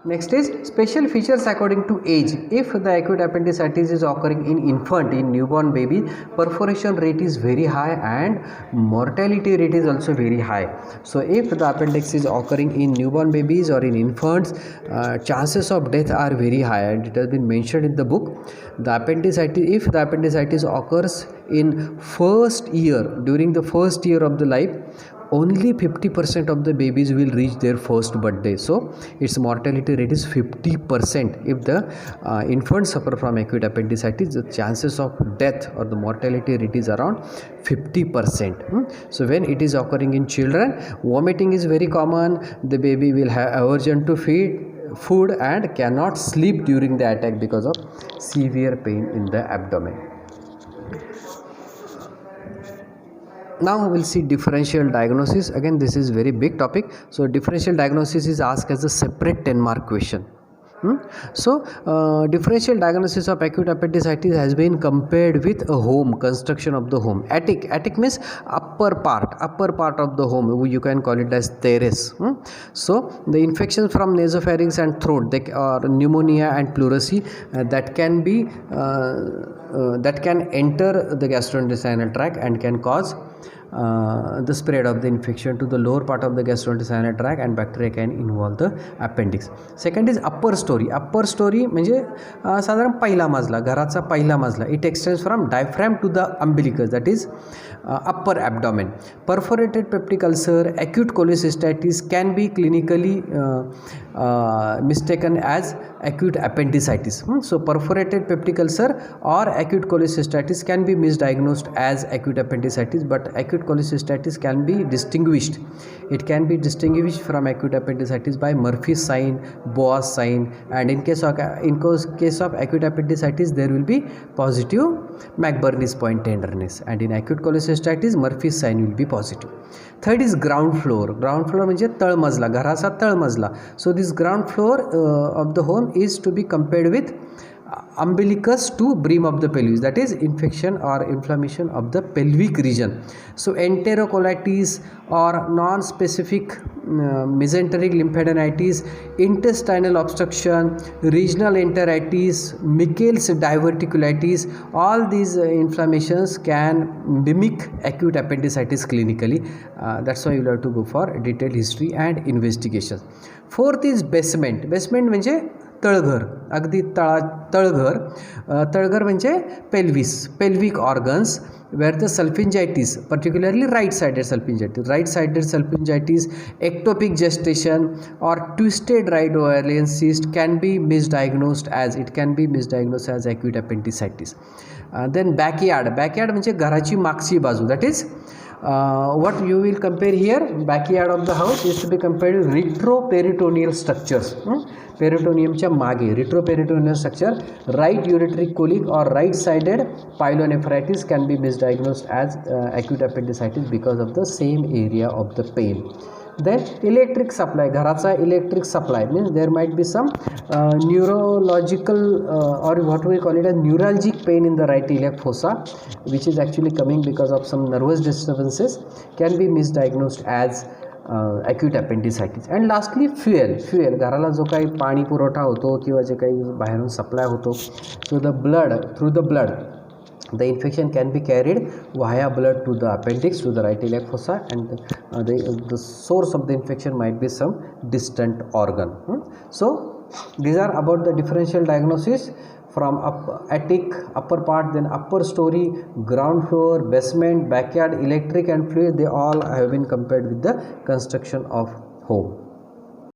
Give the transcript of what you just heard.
Next is special features according to age. If the acute appendicitis is occurring in infant, in newborn baby, perforation rate is very high and mortality rate is also very high. So if the appendix is occurring in newborn babies or in infants, chances of death are very high, and it has been mentioned in the book. The appendicitis, if the appendicitis occurs in first year, during the first year of the life, only 50% of the babies will reach their first birthday. So its mortality rate is 50%. If the infant suffer from acute appendicitis, the chances of death or the mortality rate is around 50%. So when it is occurring in children, vomiting is very common. The baby will have aversion to food and cannot sleep during the attack because of severe pain in the abdomen. Now we will see differential diagnosis. Again, this is very big topic. So differential diagnosis is asked as a separate 10-mark question. So differential diagnosis of acute appendicitis has been compared with a home, construction of the home. Attic means upper part of the home. You can call it as terrace. So the infections from nasopharynx and throat, or pneumonia and pleurisy, that can enter the gastrointestinal tract and can cause the spread of the infection to the lower part of the gastrointestinal tract, and bacteria can involve the appendix. Second is upper story म्हणजे साधारण पहिला मजला, घराचा पहिला मजला. It extends from diaphragm to the umbilicus, that is upper abdomen. Perforated peptic ulcer, acute cholecystitis can be clinically mistaken as acute appendicitis. So perforated peptic ulcer or acute cholecystitis can be misdiagnosed as acute appendicitis, but acute cholecystitis can be distinguished. It can be distinguished from acute appendicitis by Murphy's sign, Boas sign, and in case of acute appendicitis there will be positive McBurney's point tenderness, and in acute cholecystitis Murphy's sign will be positive. Third is ground floor म्हणजे तळमजला, घराचा तळमजला. So this ground floor of the home is to be compared with umbilicus to brim of the pelvis, that is infection or inflammation of the pelvic region. So enterocolitis or non-specific mesenteric lymphadenitis, intestinal obstruction, regional enteritis, Michel's diverticulitis, all these inflammations can mimic acute appendicitis clinically. That's why you have to go for detailed history and investigation. Fourth is basement म्हणजे तळघर, अगदी तळघर म्हणजे pelvic organs, where the salpingitis, particularly right-sided salpingitis, ectopic gestation or twisted right ovarian cyst can be misdiagnosed as acute appendicitis. Then backyard म्हणजे घराची मागची बाजू, that is what you will compare here. Backyard of the house is to be compared with retroperitoneal structures. Peritoneumच्या मागे retroperitoneal structure, right ureteric colic or right-sided pyelonephritis can be misdiagnosed as acute appendicitis because of the same area of the pain. Then electric supply, घराचा electric supply means there might be some neurological or what we call it as neuralgic pain in the right iliac fossa, which is actually coming because of some nervous disturbances, can be misdiagnosed as acute appendicitis. And lastly fuel, घराला जो काही पाणी पुरवठा होतो किंवा जे काही बाहेरून supply होतो, so through the blood the infection can be carried via blood to the appendix, to the right iliac fossa, and the source of the infection might be some distant organ. So these are about the differential diagnosis from attic, upper part, then upper story, ground floor, basement, backyard, electric and fluid. They all have been compared with the construction of home.